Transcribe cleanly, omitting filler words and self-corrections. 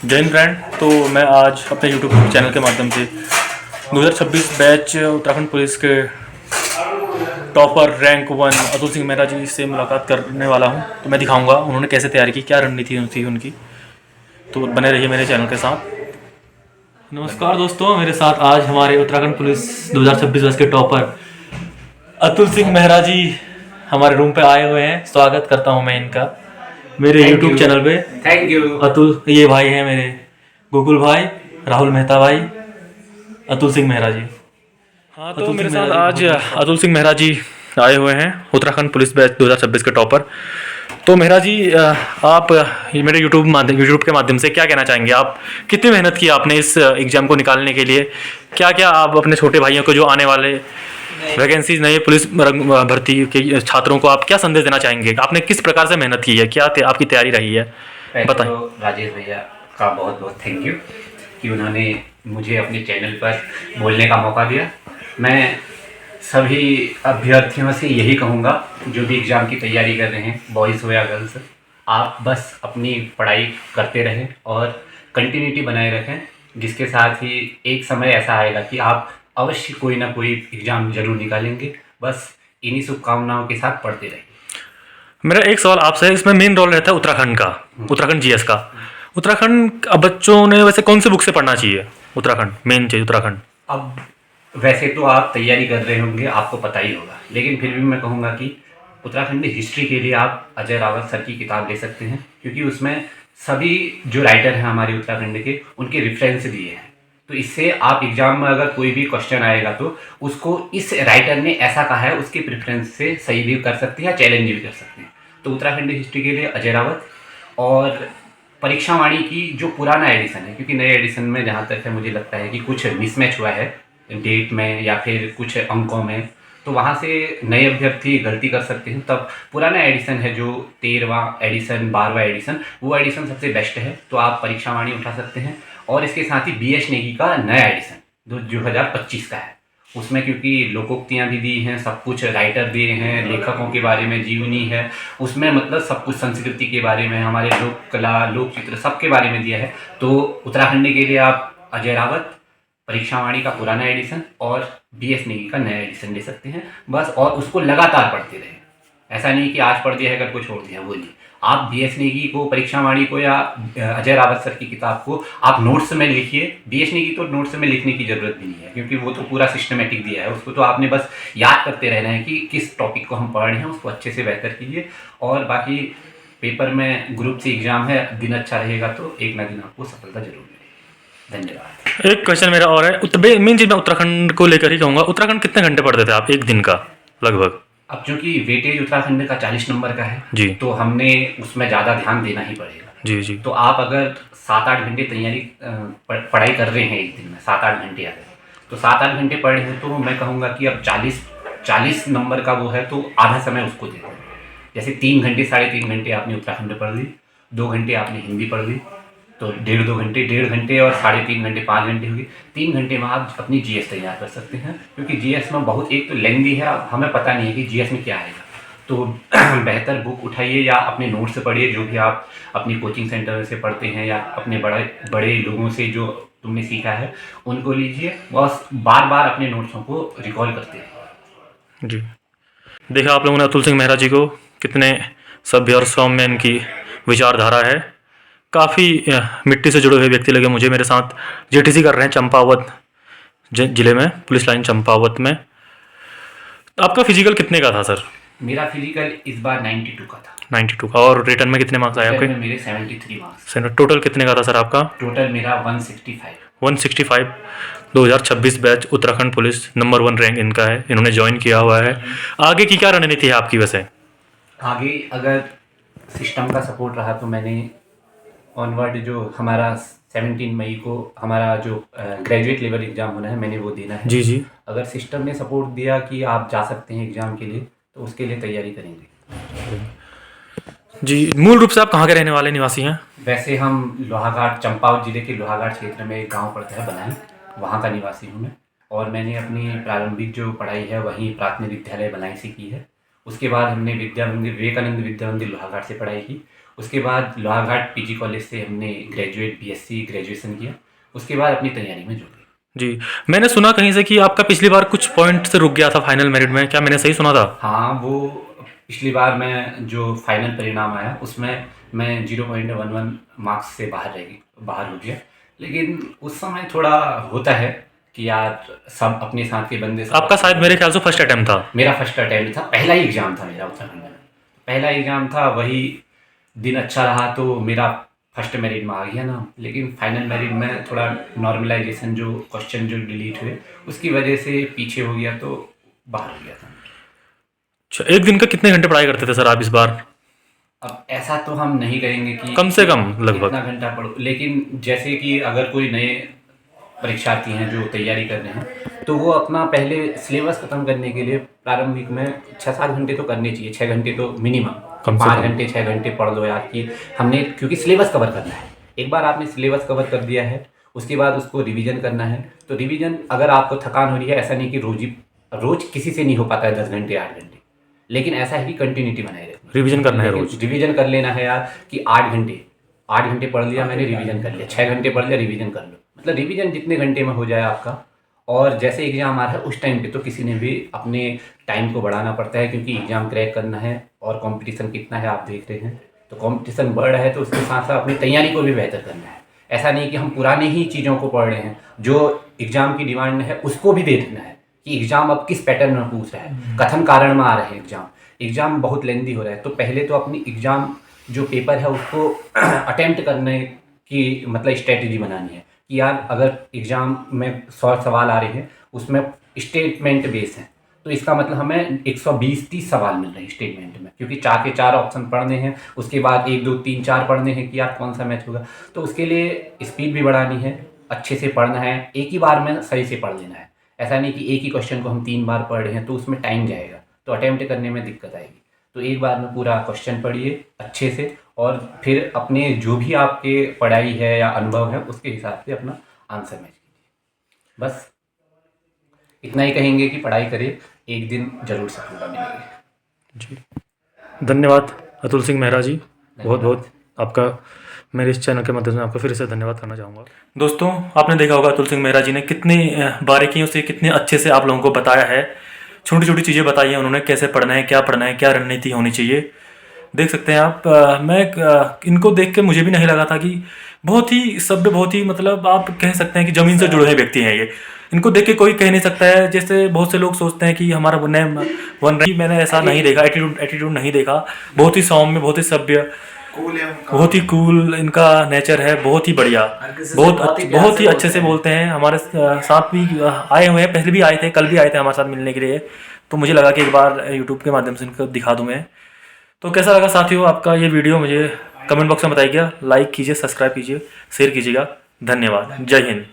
जय हिंद फ्रेंड। तो मैं आज अपने यूट्यूब चैनल के माध्यम से 2026 बैच उत्तराखंड पुलिस के टॉपर रैंक 1 अतुल सिंह मेहरा जी से मुलाकात करने वाला हूं। तो मैं दिखाऊंगा उन्होंने कैसे तैयारी की, क्या रणनीति थी उनकी। तो बने रहिए मेरे चैनल के साथ। नमस्कार दोस्तों, मेरे साथ आज हमारे उत्तराखंड पुलिस 2026 बैच के टॉपर अतुल सिंह मेहरा जी हमारे रूम पे आए हुए हैं। स्वागत करता हूं मैं इनका मेरे यूट्यूब चैनल पे। Thank you. अतुल, ये भाई हैं मेरे गोकुल भाई, राहुल मेहता भाई, अतुल सिंह मेहरा जी। हाँ, तो मेरे साथ आज अतुल सिंह मेहरा जी आए हुए हैं, उत्तराखंड पुलिस बैच 2026 के टॉपर। तो मेहरा जी, आप ये मेरे यूट्यूब के माध्यम से क्या कहना चाहेंगे? आप कितनी मेहनत की आपने इस एग्ज़ाम को निकालने के लिए? क्या क्या आप अपने छोटे भाइयों को, जो आने वाले वैकेंसीज नए पुलिस भर्ती के छात्रों को आप क्या संदेश देना चाहेंगे? आपने किस प्रकार से मेहनत की है, क्या आपकी तैयारी रही है, बताएं। तो राजेश भैया का बहुत बहुत थैंक यू कि उन्होंने मुझे अपने चैनल पर बोलने का मौका दिया। मैं सभी अभ्यर्थियों से यही कहूँगा जो भी एग्ज़ाम की तैयारी कर रहे हैं, बॉयज़ हो या गर्ल्स, आप बस अपनी पढ़ाई करते रहें और कंटिन्यूटी बनाए रखें, जिसके साथ ही एक समय ऐसा आएगा कि आप अवश्य कोई ना कोई एग्ज़ाम जरूर निकालेंगे। बस इन्हीं शुभकामनाओं के साथ पढ़ते रहें। मेरा एक सवाल आपसे है, इसमें मेन रोल रहता है उत्तराखंड का, उत्तराखंड जीएस का। उत्तराखंड अब बच्चों ने वैसे कौन से बुक से पढ़ना चाहिए? उत्तराखंड मेन चाहिए उत्तराखंड। अब वैसे तो आप तैयारी कर रहे होंगे, आपको पता ही होगा, लेकिन फिर भी मैं कहूँगा कि उत्तराखंड हिस्ट्री के लिए आप अजय रावत सर की किताब ले सकते हैं, क्योंकि उसमें सभी जो राइटर हैं हमारे उत्तराखंड के, उनके रेफरेंस दिए हैं। तो इससे आप एग्जाम में अगर कोई भी क्वेश्चन आएगा तो उसको इस राइटर ने ऐसा कहा है, उसके प्रेफरेंस से सही भी कर सकते हैं या चैलेंज भी कर सकते हैं। तो उत्तराखंड हिस्ट्री के लिए अजय रावत, और परीक्षावाणी की जो पुराना एडिशन है, क्योंकि नए एडिशन में जहाँ तक है मुझे लगता है कि कुछ मिसमैच हुआ है डेट में या फिर कुछ अंकों में, तो वहाँ से नए अभ्यर्थी गलती कर सकते हैं। तब पुराना एडिशन है जो 13वां एडिशन, 12वां एडिशन, वो एडिशन सबसे बेस्ट है, तो आप परीक्षावाणी उठा सकते हैं। और इसके साथ ही BH नेगी का नया एडिशन जो 2025 का है, उसमें क्योंकि लोकोक्तियाँ भी दी हैं, सब कुछ राइटर दिए हैं, लेखकों के बारे में जीवनी है उसमें, मतलब सब कुछ संस्कृति के बारे में, हमारे लोक कला, लोक चित्र, सबके बारे में दिया है। तो उत्तराखंड के लिए आप अजय रावत, परीक्षावाणी का पुराना एडिशन और BH नेगी का नया एडिशन ले सकते हैं बस। और उसको लगातार पढ़ते रहें, ऐसा नहीं कि आज पढ़ दिया है कल को छोड़ दिया, वो नहीं। आप BH नेगी को, परीक्षावाणी को या अजय रावत सर की किताब को आप नोट्स में लिखिए। BH नेगी तो नोट्स में लिखने की ज़रूरत भी नहीं है, क्योंकि वो तो पूरा सिस्टमेटिक दिया है, उसको तो आपने बस याद करते रहना है कि किस टॉपिक को हम पढ़ रहे हैं, उसको अच्छे से बेहतर कीजिए। और बाकी पेपर में ग्रुप सी एग्ज़ाम है, दिन अच्छा रहेगा तो एक ना दिन आपको सफलता जरूर मिलेगी। धन्यवाद। एक क्वेश्चन मेरा और है, मेन चीज़ मैं उत्तराखंड को लेकर ही कहूँगा। उत्तराखंड कितने घंटे पढ़ते थे आप एक दिन का लगभग? अब चूंकि वेटेज उत्तराखंड का 40 नंबर का है जी, तो हमने उसमें ज़्यादा ध्यान देना ही पड़ेगा। जी जी। तो आप अगर 7-8 घंटे तैयारी पढ़ाई कर रहे हैं एक दिन में, 7-8 घंटे अगर, तो 7-8 घंटे पढ़े हैं, तो मैं कहूँगा कि अब 40 नंबर का वो है तो आधा समय उसको दे दें। जैसे 3 घंटे, 3.5 घंटे आपने उत्तराखंड पढ़ ली, 2 घंटे आपने हिंदी पढ़ ली, तो 1.5 घंटे और 3.5 घंटे, 5 घंटे हो गए। 3 घंटे में आप अपनी GS तैयार कर सकते हैं, क्योंकि GS में बहुत, एक तो लेंदी है, हमें पता नहीं है कि GS में क्या आएगा। तो बेहतर बुक उठाइए या अपने नोट्स से पढ़िए, जो भी आप अपनी कोचिंग सेंटर से पढ़ते हैं या अपने बड़े बड़े लोगों से जो तुमने सीखा है उनको लीजिए, बस बार बार अपने नोट्सों को रिकॉल करते हैं। जी, देखा आप लोगों ने अतुल सिंह मेहरा जी को, कितने सभ्य और सौम्य इनकी विचारधारा है। काफ़ी मिट्टी से जुड़े हुए व्यक्ति लगे मुझे। मेरे साथ JTC कर रहे हैं चंपावत जिले में, पुलिस लाइन चंपावत में। आपका फिजिकल कितने का था सर? मेरा फिजिकल इस बार 92 का था। 92 का। और रिटर्न में कितने मार्क्स आए आपके? मेरे 73 मार्क्स। टोटल कितने का था सर आपका? टोटल मेरा 165। 165। 2026 batch Uttarakhand police number 1 rank इनका है, इन्होंने ज्वाइन किया हुआ है। आगे की क्या रणनीति है आपकी वैसे? आगे अगर सिस्टम का सपोर्ट रहा तो मैंने ऑनवर्ड जो हमारा 17 मई को हमारा जो ग्रेजुएट लेवल एग्ज़ाम होना है, मैंने वो देना है। जी जी। अगर सिस्टम ने सपोर्ट दिया कि आप जा सकते हैं एग्ज़ाम के लिए, तो उसके लिए तैयारी करेंगे। जी, मूल रूप से आप कहाँ के रहने वाले निवासी हैं? वैसे हम लोहाघाट, चंपावत जिले के लोहाघाट क्षेत्र में एक गांव पड़ता है बनाई, वहाँ का निवासी हूँ मैं। और मैंने अपनी प्रारंभिक जो पढ़ाई है वहीं प्राथमिक विद्यालय बनाई से की है। उसके बाद हमने विवेकानंद विद्या मंदिर लोहाघाट से पढ़ाई की। उसके बाद लोहाघाट पीजी कॉलेज से हमने ग्रेजुएशन किया। उसके बाद अपनी तैयारी में जुट गए। जी, मैंने सुना कहीं से कि आपका पिछली बार कुछ पॉइंट से रुक गया था फाइनल मेरिट में, क्या मैंने सही सुना था? हाँ, वो पिछली बार मैं जो फाइनल परिणाम आया उसमें मैं 0.11 मार्क्स से बाहर हो गया। लेकिन उस समय थोड़ा होता है कि यार सब अपने साथ के बंदे सब आपका शायद मेरे ख्याल से फर्स्ट अटेम्प्ट था। मेरा फर्स्ट अटेम्प्ट था, पहला ही एग्ज़ाम था मेरा उत्तराखंड में। पहला एग्ज़ाम था, वही दिन अच्छा रहा तो मेरा फर्स्ट मेरिट में आ गया नाम। लेकिन फाइनल मेरिट में थोड़ा नॉर्मलाइजेशन जो क्वेश्चन जो डिलीट हुए उसकी वजह से पीछे हो गया तो बाहर हो गया था। अच्छा, एक दिन का कितने घंटे पढ़ाई करते थे सर आप इस बार? अब ऐसा तो हम नहीं कहेंगे कि कम से कम लगभग कितना घंटा पढ़ो, लेकिन जैसे कि अगर कोई नए परीक्षार्थी हैं जो तैयारी कर रहे हैं तो वो अपना पहले सिलेबस खत्म करने के लिए प्रारंभिक में 6-7 घंटे तो करने चाहिए। 6 घंटे तो मिनिमम, कम से 5 कम। घंटे 6 घंटे पढ़ लो यार कि हमने, क्योंकि सिलेबस कवर करना है। एक बार आपने सिलेबस कवर कर दिया है उसके बाद उसको रिवीजन करना है। तो रिवीजन अगर आपको थकान हो रही है, ऐसा नहीं कि रोज किसी से नहीं हो पाता है 10 घंटे 8 घंटे, लेकिन ऐसा है कि कंटिन्यूटी बनाए रखनी। रिवीजन करना है रोज। रिवीजन कर लेना है यार कि 8 घंटे पढ़ लिया मैंने, रिवीजन कर लिया। 6 घंटे पढ़ लिया, रिवीजन कर लो। मतलब रिवीजन जितने घंटे में हो जाए आपका। और जैसे एग्ज़ाम आ रहा है उस टाइम पे तो किसी ने भी अपने टाइम को बढ़ाना पड़ता है, क्योंकि एग्ज़ाम क्रैक करना है और कंपटीशन कितना है आप देख रहे हैं। तो कंपटीशन बढ़ रहा है तो उसके साथ साथ अपनी तैयारी को भी बेहतर करना है। ऐसा नहीं कि हम पुराने ही चीज़ों को पढ़ रहे हैं, जो एग्ज़ाम की डिमांड है उसको भी देखना है कि एग्ज़ाम अब किस पैटर्न में पूछ रहा है, कथन कारण में आ रहे हैं एग्ज़ाम बहुत लेंदी हो रहा है। तो पहले तो अपनी एग्ज़ाम जो पेपर है उसको अटेम्प्ट करने की मतलब स्ट्रेटजी बनानी है कि यार अगर एग्ज़ाम में 100 सवाल आ रहे हैं उसमें स्टेटमेंट बेस है, तो इसका मतलब हमें 120-130 सवाल मिल रहे हैं स्टेटमेंट में, क्योंकि 4 के 4 ऑप्शन पढ़ने हैं। उसके बाद 1 2 3 4 पढ़ने हैं कि यार कौन सा मैच होगा। तो उसके लिए स्पीड भी बढ़ानी है, अच्छे से पढ़ना है, एक ही बार में सही से पढ़ लेना है। ऐसा नहीं कि एक ही क्वेश्चन को हम 3 बार पढ़ रहे हैं तो उसमें टाइम जाएगा, तो अटेम्प्ट करने में दिक्कत आएगी। तो एक बार में पूरा क्वेश्चन पढ़िए अच्छे से, और फिर अपने जो भी आपके पढ़ाई है या अनुभव है उसके हिसाब से अपना आंसर मैच कीजिए। बस इतना ही कहेंगे कि पढ़ाई करें, एक दिन जरूर सफलता मिलेगी। जी, धन्यवाद अतुल सिंह मेहरा जी, बहुत बहुत आपका मेरे इस चैनल के माध्यम से आपका फिर से धन्यवाद करना चाहूँगा। दोस्तों, आपने देखा होगा अतुल सिंह मेहरा जी ने कितनी बारीकियों से, कितने अच्छे से आप लोगों को बताया है। छोटी छोटी चीज़ें बताई हैं उन्होंने, कैसे पढ़ना है, क्या रणनीति होनी चाहिए। देख सकते हैं आप। इनको देख के मुझे भी नहीं लगा था कि बहुत ही सभ्य, बहुत ही मतलब आप कह सकते हैं कि ज़मीन से जुड़े हुए व्यक्ति हैं ये। इनको देख के कोई कह नहीं सकता है, जैसे बहुत से लोग सोचते हैं कि हमारा मैंने ऐसा नहीं देखा, एटीट्यूड नहीं देखा। बहुत ही सौम्य, बहुत ही सभ्य, बहुत ही कूल इनका नेचर है, बहुत ही बढ़िया, बहुत ही अच्छे से बोलते हैं। हमारे साथ भी आए हुए हैं, पहले भी आए थे, कल भी आए थे हमारे साथ मिलने के लिए। तो मुझे लगा कि एक बार यूट्यूब के माध्यम से इनको दिखा दूँ मैं। तो कैसा लगा साथियों आपका ये वीडियो, मुझे कमेंट बॉक्स में बताइएगा। लाइक कीजिए, सब्सक्राइब कीजिए, शेयर कीजिएगा। धन्यवाद। जय हिंद।